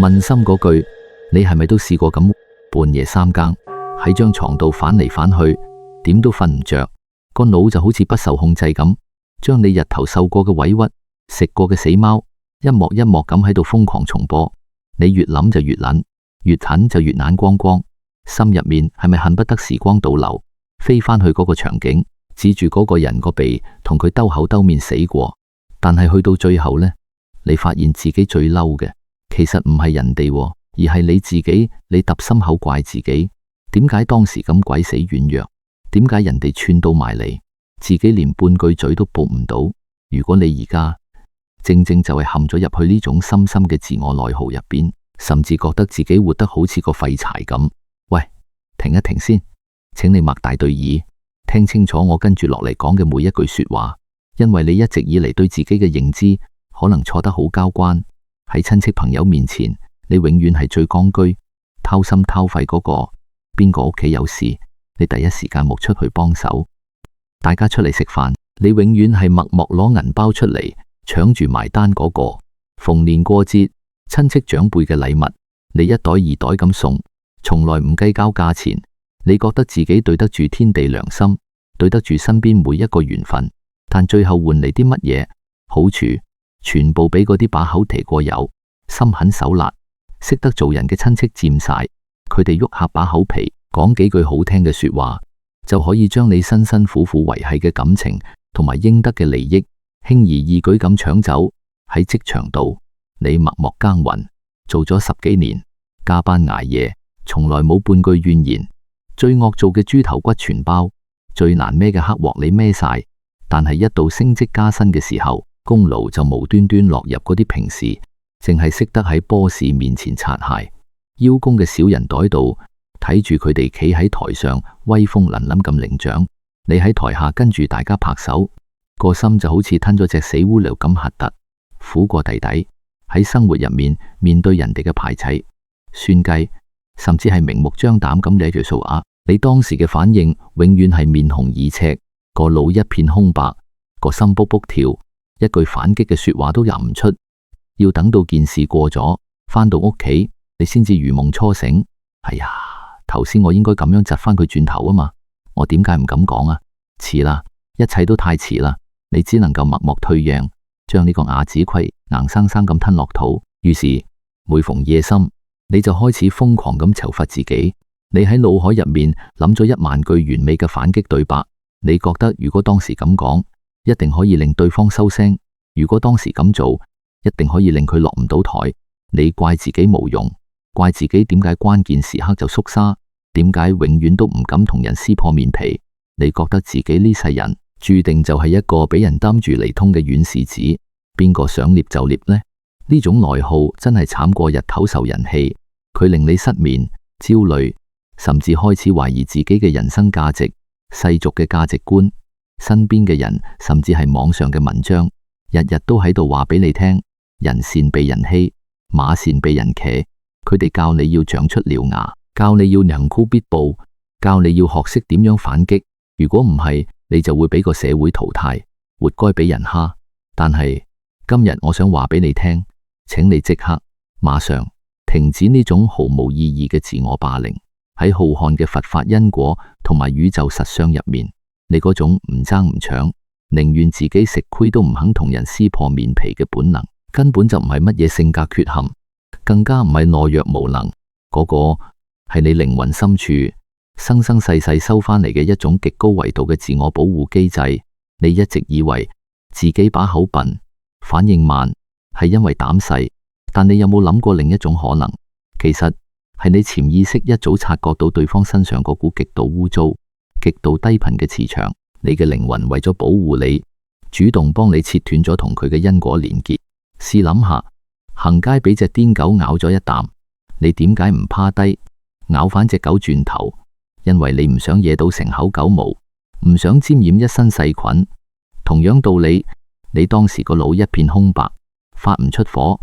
問心嗰句，你係咪都試過咁半夜3更喺張床度反嚟反去，點都瞓唔着，個腦就好似不受控制咁，將你日頭受過嘅委屈、食過嘅死貓，一幕一幕咁喺度瘋狂重播。你越諗就越撚，越狠就越眼光光，心入面係咪恨不得時光倒流，飛返去嗰個場景，指住嗰個人個鼻，同佢兜口兜面死過？但係去到最後呢，你發現自己最嬲嘅，其實唔係人哋，而係你自己。你揼心口怪自己，點解當時咁鬼死軟弱？點解人哋串到埋嚟，自己連半句嘴都駁唔到？如果你而家正正就係陷咗入去呢種深深嘅自我內耗入邊，甚至覺得自己活得好似個廢柴咁，喂，停一停先，請你擘大對耳，聽清楚我跟住落嚟講嘅每一句說話，因為你一直以嚟對自己嘅認知可能錯得好交關。喺親戚朋友面前，你永遠係最剛居、掏心掏肺嗰個。邊個屋企有事，你第一時間冇出去幫手。大家出嚟食飯，你永遠係默默攞銀包出嚟，搶住埋單嗰個。逢年過節，親戚長輩嘅禮物，你一袋二袋咁送，從來唔計較價錢。你覺得自己對得住天地良心，對得住身邊每一個緣分，但最後換嚟啲乜嘢好處，全部俾嗰啲把口提過油、心狠手辣、識得做人嘅親戚佔晒。佢哋喐下把口皮，講幾句好聽嘅說話，就可以將你辛辛苦苦維繫嘅感情同埋應得嘅利益，輕而易舉咁搶走。喺職場度，你默默耕耘，做咗10幾年，加班捱夜，從來冇半句怨言。最惡做嘅豬頭骨全包，最難孭嘅黑鑊你孭晒。但係一到升職加薪嘅時候，功勞就無端端落入嗰啲平時淨係識得喺 boss 面前擦鞋邀功嘅小人袋度，睇住佢哋企喺台上威風凛凛咁領獎，你喺台下跟住大家拍手，個心就好似吞咗隻死烏蠅咁核突。苦過弟弟喺生活入面面對人哋嘅排擠、算計，甚至係明目張膽咁舐住數額，你當時嘅反應永遠係面紅耳赤，個腦一片空白，個心卜卜跳，一句反擊嘅說話都入唔出。要等到件事過咗，返到屋企，你先至如夢初醒。哎呀，頭先我應該咁樣窒返佢轉頭啊嘛，我點解唔敢講啊？遲啦，一切都太遲啦，你只能夠默默退讓，將呢個瓦子盔硬生生咁吞落肚。於是每逢夜深，你就開始瘋狂咁懲罰自己。你喺腦海入面諗咗1萬句完美嘅反擊對白，你覺得如果當時咁講，一定可以令對方收聲；如果當時咁做，一定可以令佢落唔到台。你怪自己無用，怪自己點解關鍵時刻就縮沙，點解永遠都唔敢同人撕破面皮。你覺得自己呢世人注定就係一個俾人擔住嚟通嘅軟柿子，邊個想捏就捏呢？呢種內耗真係慘過日頭受人氣，佢令你失眠、焦慮，甚至開始懷疑自己嘅人生價值、世俗嘅價值觀。身邊嘅人甚至係網上嘅文章，日日都喺度話俾你聽，人善被人欺，馬善被人騎。佢哋教你要長出獠牙，教你要能箍必報，教你要學識點樣反擊。如果唔係，你就會俾個社會淘汰，活該俾人蝦。但係今日我想話俾你聽，請你即刻馬上停止呢種毫無意義嘅自我霸凌。喺浩瀚嘅佛法因果同埋宇宙實相入面，你嗰種唔爭唔搶，寧願自己食虧都唔肯同人撕破面皮嘅本能，根本就唔係乜嘢性格缺陷，更加唔係懦弱無能。嗰個係你靈魂深處生生世世收翻嚟嘅一種極高維度嘅自我保護機制。你一直以為自己把口笨、反應慢係因為膽細，但你有冇諗過另一種可能？其實係你潛意識一早察覺到對方身上嗰股極度污糟、極度低頻嘅磁場，你嘅靈魂為咗保護你，主動幫你切斷咗同佢嘅因果連結。試諗下，行街俾隻癲狗咬咗一啖，你點解唔趴低咬返隻狗轉頭？因為你唔想惹到成口狗毛，唔想沾染一身細菌。同樣道理，你當時個腦一片空白，發唔出火，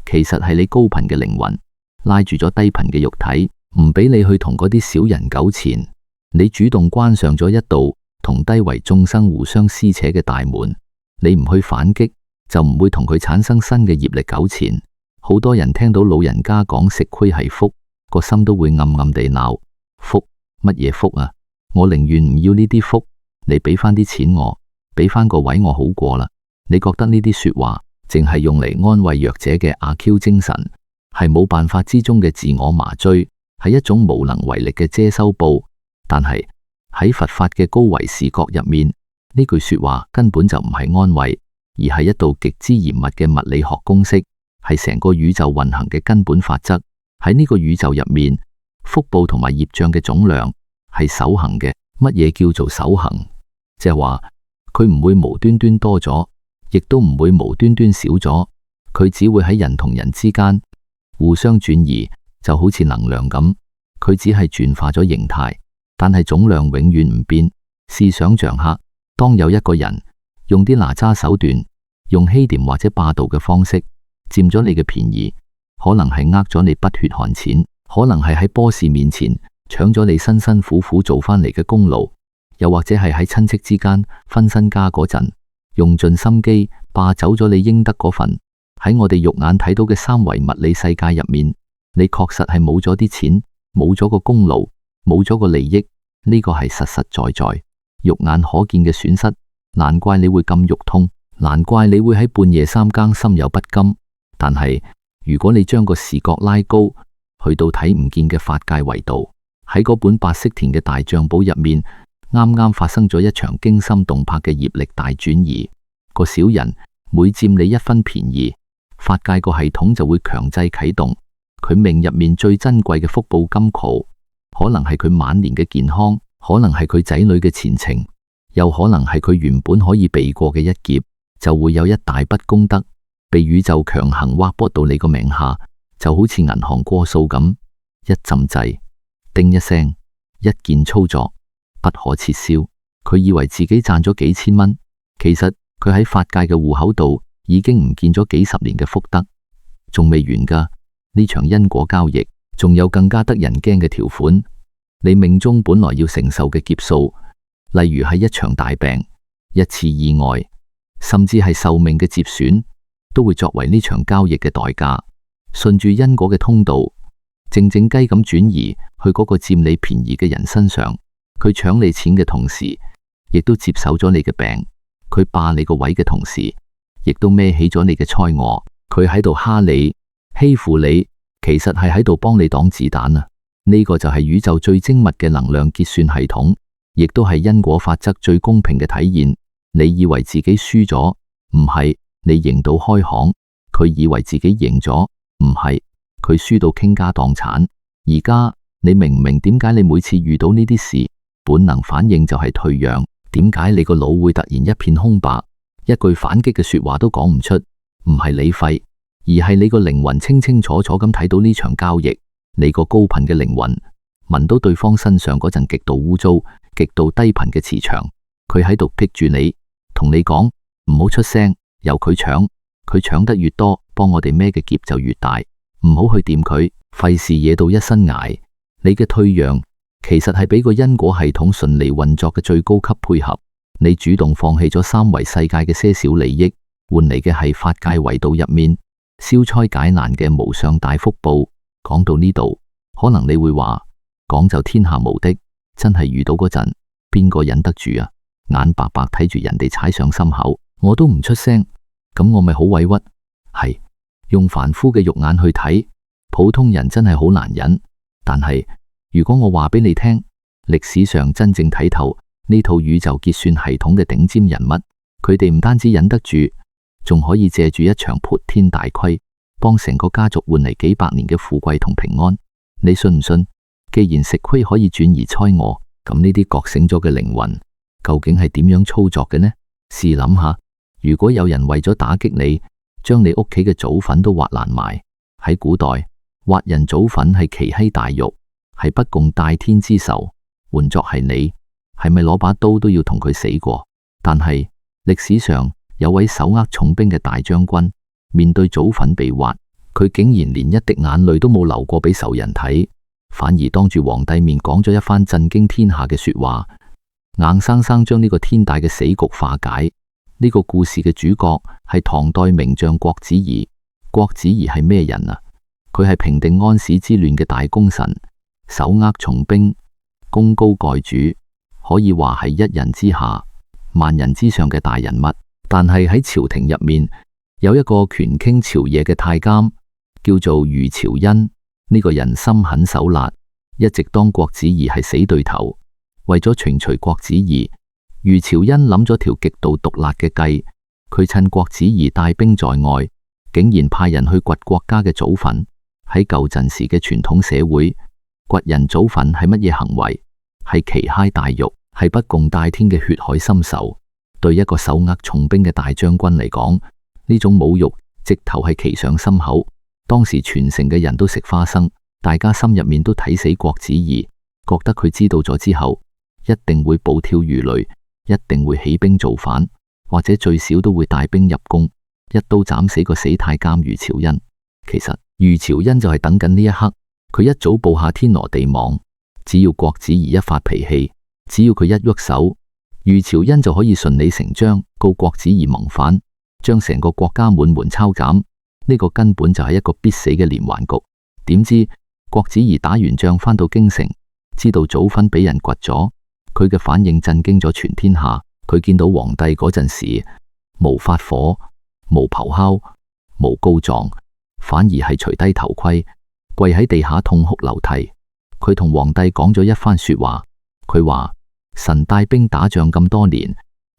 其實係你高頻嘅靈魂拉住咗低頻嘅肉體，唔俾你去同嗰啲小人糾纏。你主動關上咗一道同低維眾生互相撕扯嘅大門，你唔去反擊，就唔會同佢產生新嘅業力糾纏。好多人聽到老人家講食虧係福，個心都會暗暗地鬧，福乜嘢福啊？我寧願唔要呢啲福，你俾翻啲錢我，俾翻個位我好過啦。你覺得呢啲說話淨係用嚟安慰弱者嘅阿 Q 精神，係冇辦法之中嘅自我麻醉，係一種無能為力嘅遮羞布。但係喺佛法嘅高維視覺入面，呢句說話根本就唔係安慰，而係一道極之嚴密嘅物理學公式，係成個宇宙運行嘅根本法則。喺呢個宇宙入面，福報同埋業障嘅總量係守恆嘅。乜嘢叫做守恆？即係話佢唔會無端端多咗，亦都唔會無端端少咗，佢只會喺人同人之間互相轉移，就好似能量咁，佢只係轉化咗形態，但係總量永遠唔變。試想像下，當有一個人用啲拿渣手段，用欺廉或者霸道嘅方式佔咗你嘅便宜，可能係呃咗你不血汗錢，可能係喺 boss 面前搶咗你辛辛苦苦做翻嚟嘅功勞，又或者係喺親戚之間分身家嗰陣，用盡心機霸走咗你應得嗰份。喺我哋肉眼睇到嘅三維物理世界入面，你確實係冇咗啲錢，冇咗個功勞，冇咗個利益，呢個係實實在在肉眼可見嘅損失。難怪你會咁肉痛，難怪你會喺半夜三更心有不甘。但係如果你將個視覺拉高，去到睇唔見嘅法界維度，喺嗰本白色田嘅大賬簿入面，啱啱發生咗一場驚心動魄嘅業力大轉移。個小人每佔你一分便宜，法界個系統就會強制啟動佢命入面最珍貴嘅福報金庫，可能係佢晚年嘅健康，可能係佢仔女嘅前程，又可能係佢原本可以避過嘅一劫，就會有一大筆功德被宇宙強行劃撥到你個名下，就好似銀行過數咁，一浸掣，叮一聲，一鍵操作，不可撤銷。佢以為自己賺咗幾千蚊，其實佢喺法界嘅戶口度已經唔見咗幾十年嘅福德，仲未完㗎。呢場因果交易仲有更加得人驚嘅條款，你命中本來要承受嘅劫數，例如係一場大病、一次意外，甚至係壽命嘅折損，都會作為呢場交易嘅代價，順住因果嘅通道，靜靜雞咁轉移去嗰個佔你便宜嘅人身上。佢搶你錢嘅同時，亦都接手咗你嘅病；佢霸你個位嘅同時，亦都孭起咗你嘅災禍。佢喺度蝦你、欺負你，其實係喺度幫你擋子彈啊！呢個就係宇宙最精密嘅能量結算系統，亦都係因果法則最公平嘅體現。你以為自己輸咗，唔係，你贏到開行；佢以為自己贏咗，唔係，佢輸到傾家蕩產。而家你明唔明點解你每次遇到呢啲事，本能反應就係退讓？點解你個腦會突然一片空白，一句反擊嘅說話都講唔出？唔係你廢，而係你個靈魂清清楚楚咁睇到呢場交易。你個高頻嘅靈魂聞到對方身上嗰陣極度污糟、極度低頻嘅磁場，佢喺度逼住你，同你講唔好出聲，由佢搶，佢搶得越多，幫我哋孭嘅劫就越大，唔好去掂佢，費事惹到一身蟻。你嘅退讓其實係俾個因果系統順利運作嘅最高級配合。你主動放棄咗三維世界嘅些少利益，換嚟嘅係法界維度入面消災解難嘅無上大福報。講到呢度，可能你會話講就天下無敵，真係遇到嗰陣，邊個忍得住啊？眼白白睇住人哋踩上心口，我都唔出聲，咁我咪好委屈。係用凡夫嘅肉眼去睇，普通人真係好難忍。但係如果我話俾你聽，歷史上真正睇透呢套宇宙結算系統嘅頂尖人物，佢哋唔單止忍得住，仲可以借住一場潑天大虧，幫成個家族換嚟幾百年嘅富貴同平安。你信唔信？既然食虧可以轉移災禍，咁呢啲覺醒咗嘅靈魂究竟係點樣操作嘅呢？試諗下，如果有人為咗打擊你，將你屋企嘅祖墳都挖爛埋，喺古代挖人祖墳係奇稀大辱，係不共戴天之仇。換作係你，係咪攞把刀都要同佢死過？但係歷史上有位手握重兵嘅大將軍，面對祖墳被挖，佢竟然連一滴眼淚都冇流過俾仇人睇，反而當住皇帝面講咗一番震驚天下嘅說話，硬生生將呢個天大嘅死局化解。呢個故事嘅主角係唐代名將郭子儀。郭子儀係咩人啊？佢係平定安史之亂嘅大功臣，手握重兵，功高蓋主，可以話係一人之下，萬人之上嘅大人物。但係喺朝廷入面，有一個權傾朝野嘅太監，叫做余朝恩。呢個人心狠手辣，一直當郭子儀係死對頭。為咗懲除郭子儀，余朝恩諗咗條極度毒辣嘅計。佢趁郭子儀帶兵在外，竟然派人去掘國家嘅祖墳。喺舊陣時嘅傳統社會，掘人祖墳係乜嘢行為？係奇嗨大辱，係不共戴天嘅血海深仇。對一個手握重兵嘅大將軍嚟講，呢種侮辱直頭係騎上心口。當時全城嘅人都食花生，大家心入面都睇死郭子儀，覺得佢知道咗之後，一定會暴跳如雷，一定會起兵造反，或者最少都會帶兵入宮，一刀斬死個死太監余朝恩。其實余朝恩就係等緊呢一刻，佢一早布下天羅地網，只要郭子儀一發脾氣，只要佢一喐手，余朝恩就可以順理成章告郭子儀謀反，將成個國家滿門抄斬。呢個根本就係一個必死嘅連環局。點知郭子儀打完仗返到京城，知道祖墳俾人掘咗，佢嘅反應震驚咗全天下。佢見到皇帝嗰陣時，無發火，無咆哮，無告狀，反而係除低頭盔，跪喺地下痛哭流涕。佢同皇帝講咗一番說話，佢話：臣帶兵打仗咁多年，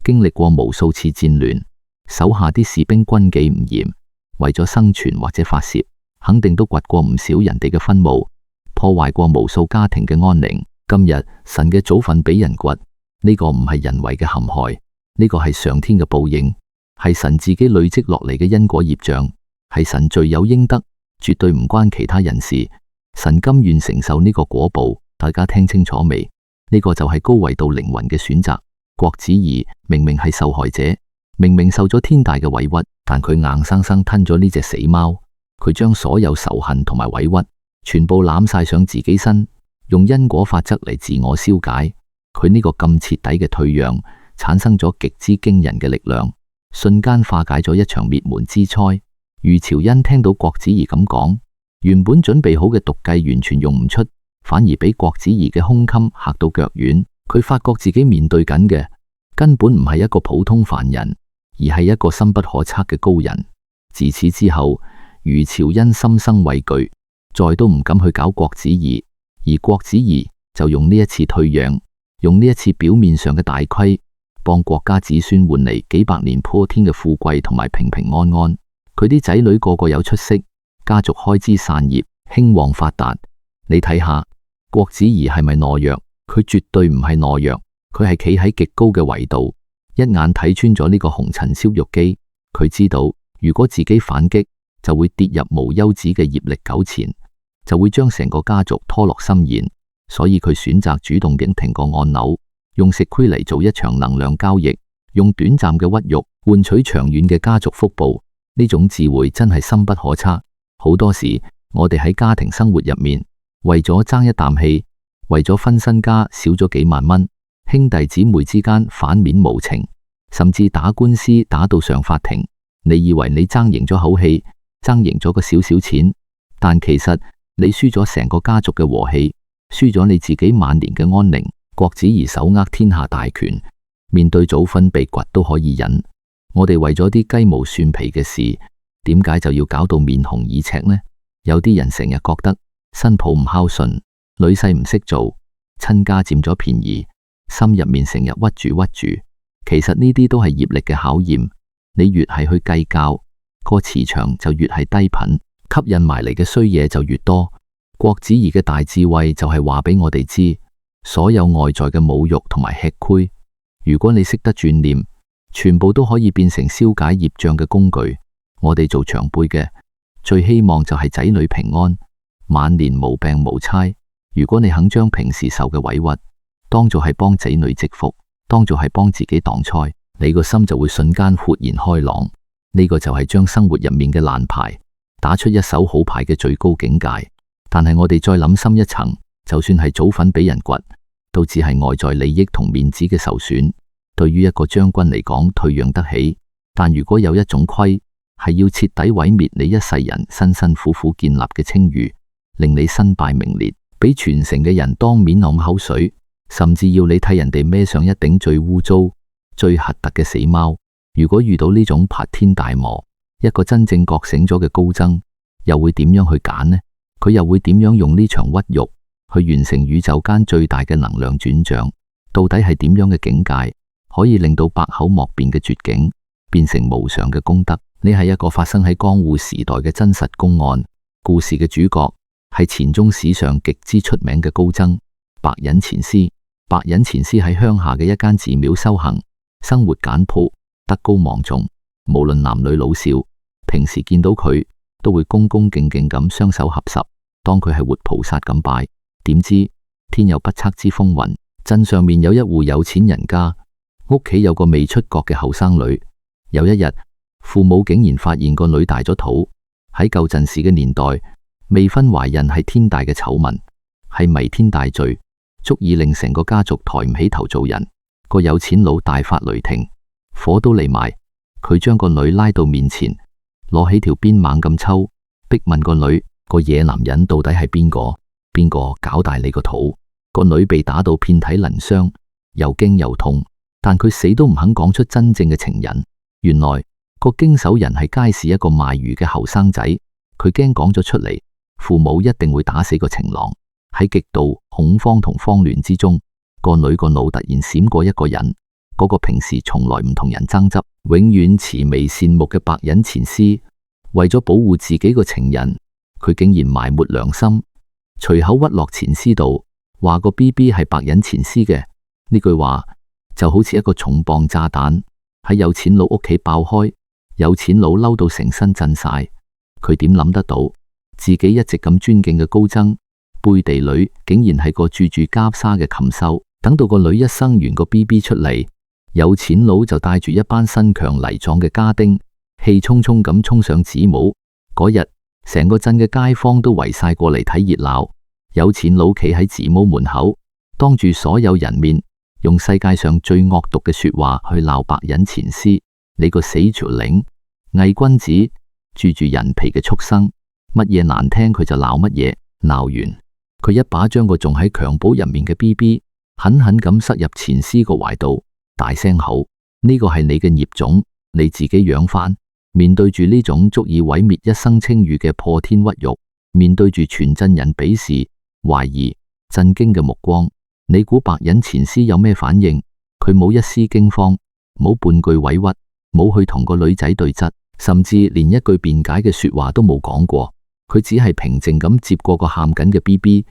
經歷過無數次戰亂，手下啲士兵軍紀唔嚴，為咗生存或者發洩，肯定都掘過唔少人哋嘅墳墓，破壞過無數家庭嘅安寧。今日臣嘅祖墳俾人掘，呢個唔係人為嘅陷害，呢個係上天嘅報應，係神自己累積落嚟嘅因果業障，係神罪有應得，絕對唔關其他人事。神甘願承受呢個果報。大家聽清楚未？呢個就係高維度靈魂嘅選擇。郭子儀明明係受害者，明明受咗天大嘅委屈，但佢硬生生吞咗呢隻死貓。佢將所有仇恨同埋委屈全部攬晒上自己身，用因果法則嚟自我消解。佢呢個咁徹底嘅退讓，產生咗極之驚人嘅力量，瞬間化解咗一場滅門之災。余朝恩聽到郭子儀咁講，原本準備好嘅毒計完全用唔出，反而俾郭子儀嘅胸襟嚇到腳軟。佢發覺自己面對緊嘅根本唔係一個普通凡人，而係一個深不可測嘅高人。自此之後，余朝恩心生畏懼，再都唔敢去搞郭子儀。而郭子儀就用呢一次退讓，用呢一次表面上嘅大虧，幫國家子孫換嚟幾百年破天嘅富貴同埋平平安安。佢啲仔女個個有出息，家族開枝散葉，興旺發達。你睇下郭子儀係咪懦弱？佢絕對唔係懦弱，佢係企喺極高嘅維度，一眼睇穿咗呢個紅塵燒肉機。佢知道如果自己反擊，就會跌入無休止嘅業力糾纏，就會將成個家族拖落深淵。所以佢選擇主動地停個按鈕，用食虧嚟做一場能量交易，用短暫嘅屈辱換取長遠嘅家族福報。呢種智慧真係深不可測。好多時我哋喺家庭生活入面，為咗爭一啖氣，為咗分身家少咗幾萬蚊，兄弟姊妹之間反面無情，甚至打官司打到上法庭。你以為你爭贏咗口氣，爭贏咗個少少錢，但其實你輸咗成個家族嘅和氣，輸咗你自己晚年嘅安寧。郭子儀手握天下大權，面對祖墳被掘都可以忍。我哋為咗啲雞毛蒜皮嘅事，點解就要搞到面紅耳赤呢？有啲人成日覺得新抱唔孝順，女婿唔識做，親家佔咗便宜，心入面成日屈住屈住。其實呢啲都係業力嘅考驗。你越係去計較，個磁場就越係低頻，吸引埋嚟嘅衰嘢就越多。郭子儀嘅大智慧就係話俾我哋知，所有外在嘅侮辱同埋吃虧，如果你識得轉念，全部都可以變成消解業障嘅工具。我哋做長輩嘅，最希望就係仔女平安，晚年無病無差。如果你肯將平時受嘅委屈當做係幫仔女積福，當做係幫自己擋災，你個心就會瞬間豁然開朗。呢個就係將生活入面嘅爛牌打出一手好牌嘅最高境界。但係我哋再諗深一層，就算係祖墳俾人掘，都只係外在利益同面子嘅受損。對於一個將軍嚟講，退讓得起，但如果有一種虧係要徹底毀滅你一世人辛辛苦苦建立嘅清譽，令你身敗名裂，俾全城嘅人當面擸口水，甚至要你替人哋孭上一頂最污糟、最核突嘅死貓。如果遇到呢種栢天大魔，一個真正覺醒咗嘅高僧，又會點樣去揀呢？佢又會點樣用呢場屈辱去完成宇宙間最大嘅能量轉賬？到底係點樣嘅境界，可以令到百口莫辯嘅絕境變成無上嘅功德？呢係一個發生喺江戶時代嘅真實公案。故事嘅主角係錢宗史上極之出名嘅高僧白隱前師。白隱前師喺鄉下嘅一間寺廟修行，生活簡樸，德高望重，無論男女老少，平時見到佢都會恭恭敬敬咁雙手合十，當佢係活菩薩咁拜。點知天有不測之風雲，鎮上面有一戶有錢人家，屋企有個未出閣嘅後生女。有一日，父母竟然發現個女大咗肚。喺舊陣時嘅年代，未婚懷孕係天大嘅醜聞，係彌天大罪，足以令成個家族抬唔起頭做人。個有錢佬大發雷霆，火都嚟埋，佢將個女拉到面前，攞起條鞭猛咁抽，逼問個女：個野男人到底係邊個？邊個搞大你個肚？個女被打到遍體鱗傷，又驚又痛，但佢死都唔肯講出真正嘅情人。原來個經手人係街市一個賣魚嘅後生仔，佢驚講咗出嚟，父母一定會打死個情郎。喺極度恐慌同慌亂之中，個女個腦突然閃過一個人，嗰個平時從來唔同人爭執、永遠慈眉善目嘅白隱前師。為咗保護自己個情人，佢竟然埋沒良心，隨口屈落前師度，話個 BB 係白隱前師嘅。呢句話就好似一個重磅炸彈喺有錢佬屋企爆開，有錢佬嬲到成身震晒。佢點諗得到自己一直咁尊敬嘅高僧背地裏竟然係個住住袈裟嘅禽獸？等到個女一生完個 BB 出嚟，有錢佬就帶住一班身強力壯嘅家丁，氣沖沖咁衝上子母。嗰日成個鎮嘅街坊都圍晒過嚟睇熱鬧。有錢佬企喺子母門口，當住所有人面用世界上最惡毒嘅說話去鬧白隱前師：你個死條領，偽君子，住住人皮嘅畜生，乜嘢難聽佢就鬧乜嘢。鬧完，佢一把將個仲喺襁褓入面嘅 BB 狠狠咁塞入前師個懷度，大聲吼：呢個係你嘅孽種，你自己養返。面對住呢種足以毀滅一生清譽嘅破天屈辱，面對住全鎮人鄙視、懷疑、震驚嘅目光，你估白隱前師有咩反應？佢冇一絲驚慌，冇半句委屈，冇去同個女仔對質，甚至連一句辯解嘅說話都冇講過。佢只係平靜咁接過個喊緊嘅 BB，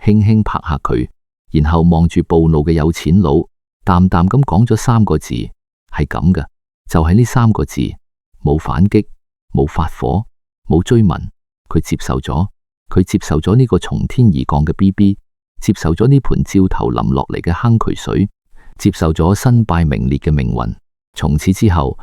輕輕拍下佢，然後望住暴怒嘅有錢佬，淡淡咁講咗三個字：係咁㗎。就係呢三個字，冇反擊，冇發火，冇追問。佢接受咗，佢接受咗呢個從天而降嘅 BB， 接受咗呢盤照頭淋落嚟嘅坑渠水，接受咗身敗名裂嘅命運。從此之後，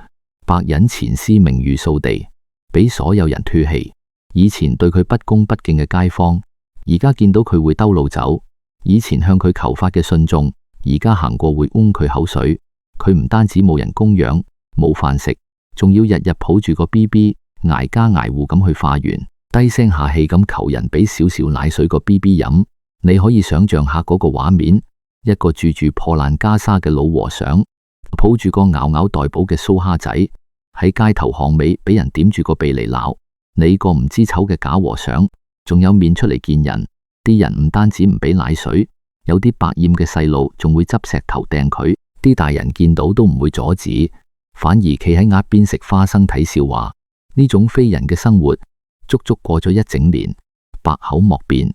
白隱前師名譽掃地，俾所有人唾棄。以前對佢不恭不敬嘅街坊，而家見到佢會兜路走；以前向佢求法嘅信眾，而家行過會佢口水。佢唔單止冇人供養，冇飯食，仲要日日抱住個 BB， 挨家挨戶咁去化緣，低聲下氣咁求人俾少少奶水個 BB 飲。你可以想象下嗰個畫面：一個住住破爛袈裟嘅老和尚，抱住個嗷嗷待哺嘅蘇蝦仔，喺街頭巷尾俾人點住個鼻嚟鬧。你個唔知醜嘅假和尚，仲有面出嚟見人？啲人唔單止唔俾奶水，有啲百厭嘅細路仲會執石頭掟佢。啲大人見到都唔會阻止，反而企喺額邊食花生睇笑話。呢種非人嘅生活，足足過咗一整年，百口莫辯，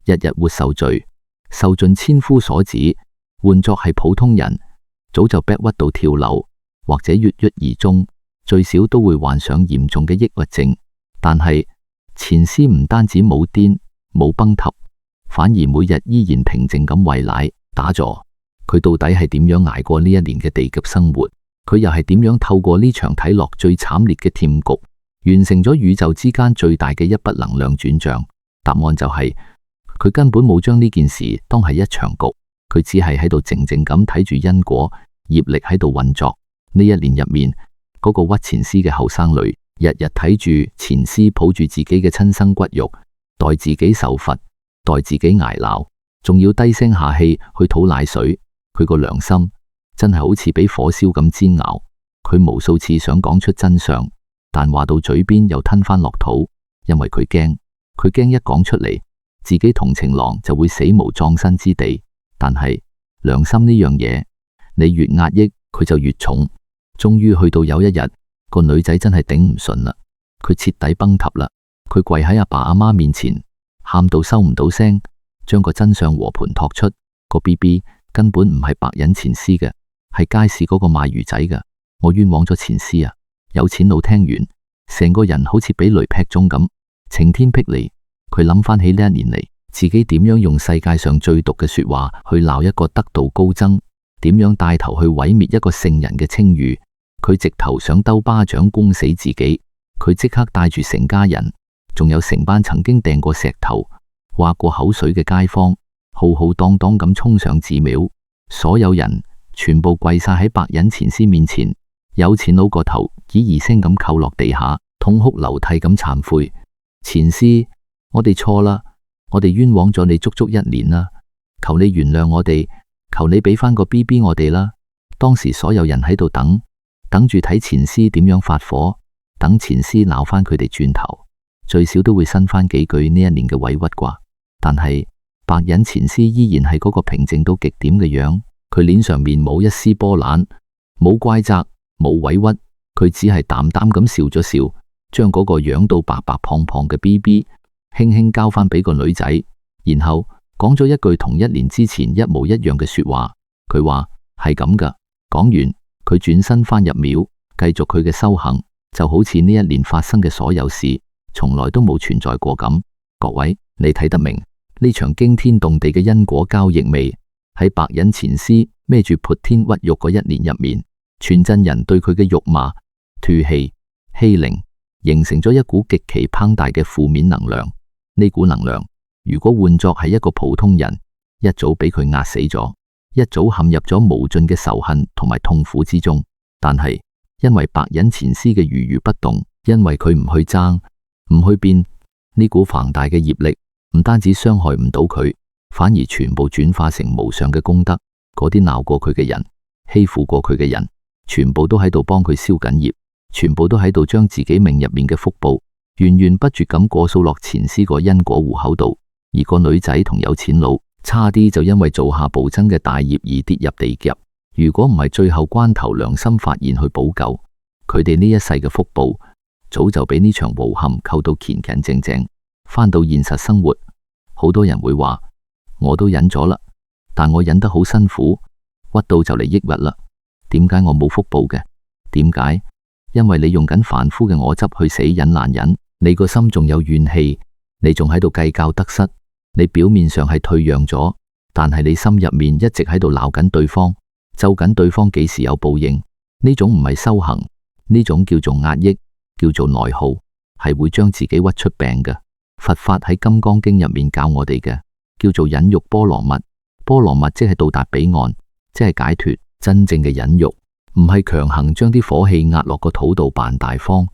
日日活受罪，受盡千夫所指。換作係普通人，早就逼屈到跳樓，或者鬱鬱而終，最少都會患上嚴重嘅抑鬱症。但係前師唔單止冇癲冇崩塌，反而每日依然平靜咁餵奶打坐。佢到底係點樣捱過呢一年嘅地級生活？佢又係點樣透過呢場睇落最慘烈嘅騙局，完成咗宇宙之間最大嘅一筆能量轉賬？答案就係佢根本冇將呢件事當係一場局，佢只係喺度靜靜咁睇住因果業力喺度運作。呢一年入面，嗰個屈前師嘅後生女日日睇住前師抱住自己嘅親生骨肉，代自己受罰，代自己捱鬧，仲要低聲下氣去討奶水。佢個良心真係好似俾火燒咁煎熬。佢無數次想講出真相，但話到嘴邊又吞返落肚，因為佢驚一講出嚟，自己同情郎就會死無葬身之地。但係良心呢樣嘢，你越壓抑佢就越重。終於去到有一日，個女仔真係頂唔順啦，佢徹底崩塌啦。佢跪喺阿爸阿媽面前，喊到收唔到聲，將個真相和盤托出。個 BB 根本唔係白忍前師嘅，係街市嗰個賣魚仔嘅。我冤枉咗前師啊！有錢佬聽完，成個人好似俾雷劈中咁，晴天霹靂。佢諗翻起呢一年嚟，自己點樣用世界上最毒嘅說話去鬧一個得道高僧，點樣帶頭去毀滅一個聖人嘅清譽。佢直頭想兜巴掌攻死自己。佢即刻帶住成家人，仲有成班曾經掟過石頭、挖過口水嘅街坊，浩浩蕩蕩咁衝上寺廟。所有人全部跪晒喺白忍前師面前。有錢佬個頭咦咦聲咁扣落地下，痛哭流涕咁懺悔：前師，我哋錯啦，我哋冤枉咗你足足1年啦，求你原諒我哋，求你俾翻個 BB 我哋啦。當時所有人喺度等住睇前師點樣發火，等前師鬧翻佢哋轉頭，最少都會呻翻幾句呢一年嘅委屈啩。但係白忍前師依然係嗰個平靜到極點嘅樣，佢臉上面冇一絲波瀾，冇怪責，冇委屈，佢只係淡淡咁笑咗笑，將嗰個養到白白胖胖嘅 BB 輕輕交翻俾個女仔，然後講咗一句同1年之前一模一樣嘅說話。佢話係咁噶。講完，佢轉身翻入廟，繼續佢嘅修行，就好似呢1年發生嘅所有事從來都冇存在過咁。各位，你睇得明呢場驚天動地嘅因果交易未？喺白忍前師孭住潑天屈辱嗰1年入面，全鎮人對佢嘅辱罵、唾棄、欺凌，形成咗一股極其龐大嘅負面能量。呢股能量如果換作係一個普通人，一早俾佢壓死咗，一早陷入咗無盡嘅仇恨同埋痛苦之中。但係因為白忍前師嘅如如不動，因為佢唔去爭，唔去變，呢股龐大嘅業力唔單止傷害唔到佢，反而全部轉化成無上嘅功德。嗰啲鬧過佢嘅人，欺負過佢嘅人，全部都喺度幫佢消緊業，全部都喺度將自己命入面嘅福報源源不絕咁過數落前師個因果戶口度。而個女仔同有錢佬差啲就因為做下暴增嘅大業而跌入地窖。如果唔係最後關頭良心發現去補救，佢哋呢一世嘅福報早就俾呢場誣陷扣到乾乾淨淨。返到現實生活，好多人會話我都忍咗啦，但我忍得好辛苦，屈到就嚟抑鬱啦。點解我冇福報嘅？點解？因為你用緊凡夫嘅我執去死忍難忍，你個心仲有怨氣，你仲喺度計較得失。你表面上係退讓咗，但係你心入面一直喺度鬧緊對方，咒緊對方幾時有報應。呢種唔係修行，呢種叫做壓抑，叫做內耗，係會將自己屈出病嘅。佛法喺《金剛經》入面教我哋嘅叫做忍辱波羅蜜。波羅蜜即係到達彼岸，即係解脫。真正嘅忍辱唔係強行將啲火氣壓落個肚度扮大方，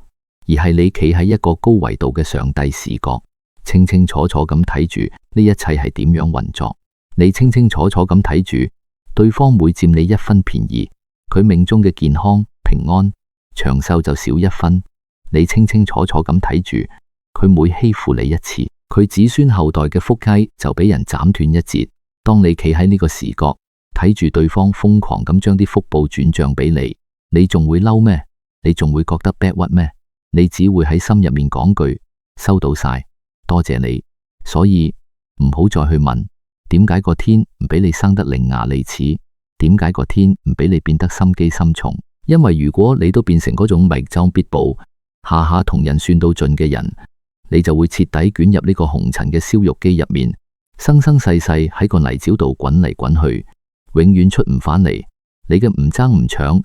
而係你企喺一個高維度嘅上帝視角，清清楚楚咁睇住呢一切係點樣運作。你清清楚楚咁睇住對方每佔你1分便宜，佢命中嘅健康、平安、長壽就少1分。你清清楚楚咁睇住佢每欺負你1次，佢子孫後代嘅福溪就俾人斬斷1截。當你企喺呢個視角睇住對方瘋狂咁將啲福報轉賬俾你，你仲會嬲咩？你仲會覺得 bad 屈咩？你只會喺心入面講句收到晒，多謝你。所以唔好再去問點解個天唔俾你生得伶牙俐齒，點解個天唔俾你變得心機深重。因為如果你都變成嗰種迷裝必報，下下同人算到盡嘅人，你就會徹底捲入呢個紅塵嘅燒肉機入面，生生世世喺個泥沼度滾嚟滾去，永遠出唔返嚟。你嘅唔爭唔搶，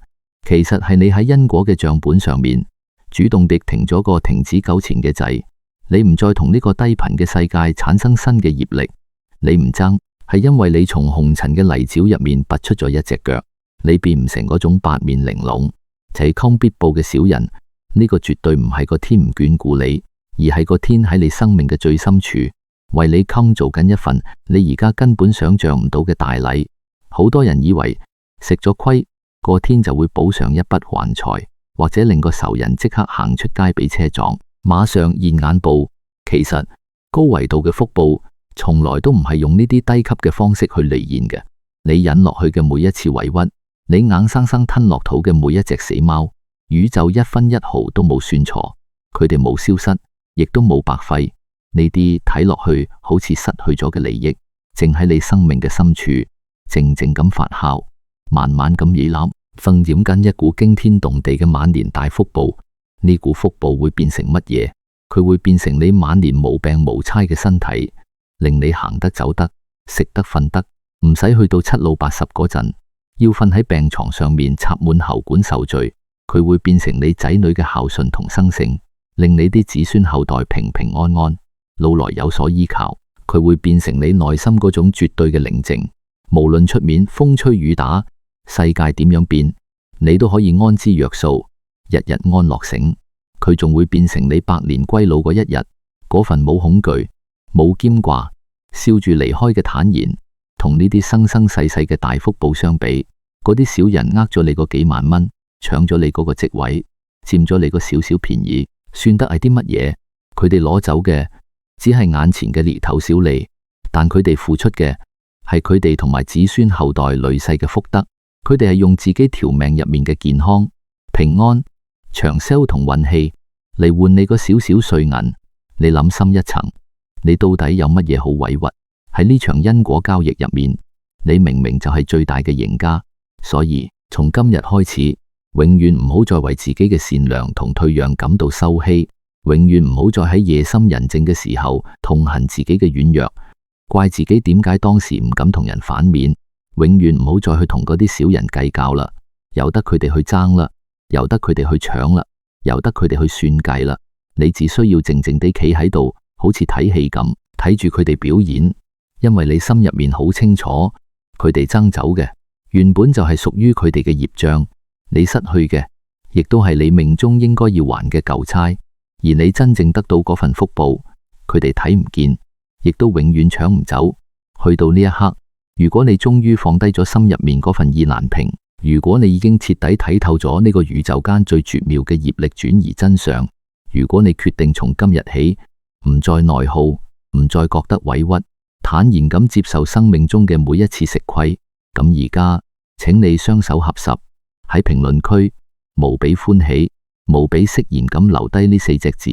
其實係你喺因果嘅賬本上面主動地停咗個停止糾纏嘅掣。你唔再同呢個低頻嘅世界產生新嘅業力。你唔爭，係因為你從紅塵嘅泥沼入面拔出咗1隻腳，你變唔成嗰種八面玲瓏、齊康必報嘅小人，呢個絕對唔係個天唔眷顧你，而係個天喺你生命嘅最深處，為你襟做緊一份你而家根本想象唔到嘅大禮。好多人以為食咗虧，個天就會補上一筆橫財，或者令個仇人即刻行出街俾車撞，馬上現眼報。其實高維度嘅福報從來都唔係用呢啲低級嘅方式去離現嘅。你忍落去嘅每一次委屈，你硬生生吞落肚嘅每一隻死貓，宇宙一分一毫都冇算錯，佢哋冇消失，亦都冇白費。呢啲睇落去好似失去咗嘅利益，正喺你生命嘅深處靜靜咁發酵，慢慢咁染藍，熏染緊一股驚天動地嘅晚年大福報。呢股福報會變成乜嘢？佢會變成你晚年無病無猜嘅身體，令你行得走得食得瞓得，唔使去到七老八十嗰陣要瞓喺病床上面插滿喉管受罪。佢會變成你仔女嘅孝順同生性，令你啲子孫後代平平安安，老來有所依靠。佢會變成你內心嗰種絕對嘅寧靜，無論出面風吹雨打，世界點樣變，你都可以安之若素，日日安樂醒。佢仲會變成你百年歸老嗰一日，嗰份冇恐懼、冇牽掛、笑住離開嘅坦然。同呢啲生生世世嘅大福報相比，嗰啲小人呃咗你個幾萬蚊，搶咗你嗰個職位，佔咗你個少少便宜，算得係啲乜嘢？佢哋攞走嘅只係眼前嘅蠅頭小利，但佢哋付出嘅係佢哋同埋子孫後代累世嘅福德。佢哋係用自己條命入面嘅健康、平安、長壽同運氣嚟換你個少少碎銀。你諗深一層，你到底有乜嘢好委屈？喺呢場因果交易入面，你明明就係最大嘅贏家。所以從今日開始，永遠唔好再為自己嘅善良同退讓感到羞欺，永遠唔好再喺夜深人靜嘅時候痛恨自己嘅軟弱，怪自己點解當時唔敢同人反面。永遠唔好再去同嗰啲小人計較啦，由得佢哋去爭啦，由得佢哋去搶啦，由得佢哋去算計啦。你只需要靜靜地企喺度，好似睇戲咁睇住佢哋表演，因為你心入面好清楚，佢哋爭走嘅原本就係屬於佢哋嘅業障，你失去嘅亦都係你命中應該要還嘅舊差。而你真正得到嗰份福報，佢哋睇唔見，亦都永遠搶唔走。去到呢一刻，如果你終於放低咗心入面嗰份意難平，如果你已經徹底睇透咗呢個宇宙間最絕妙嘅業力轉移真相，如果你決定從今日起唔再內耗，唔再覺得委屈，坦然咁接受生命中嘅每一次食虧，咁而家請你雙手合十喺評論區，無比歡喜、無比釋然咁留低呢4隻字：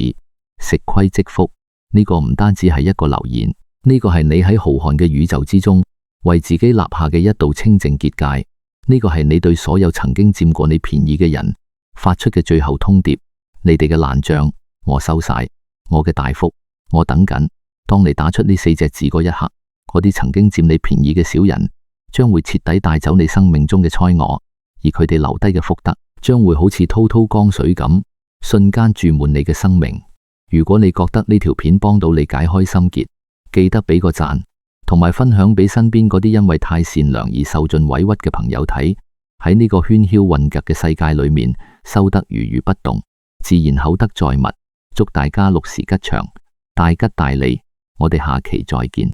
食虧積福。呢個唔單止係一個留言，呢個係你喺浩瀚嘅宇宙之中為自己立下嘅一道清淨結界。呢個係你對所有曾經佔過你便宜嘅人發出嘅最後通牒。你哋嘅爛賬我收晒，我嘅大福我等緊。當你打出呢4隻字嗰一刻，嗰啲曾經佔你便宜嘅小人將會徹底帶走你生命中嘅災禍，而佢哋留低嘅福德將會好似滔滔江水咁，瞬間注滿你嘅生命。如果你覺得呢條片幫到你解開心結，記得俾個讚，同埋分享俾身邊嗰啲因為太善良而受盡委屈嘅朋友睇。喺呢個喧囂混雜嘅世界裏面，修得如如不動，自然厚德載物。祝大家六時吉祥，大吉大利。我哋下期再見。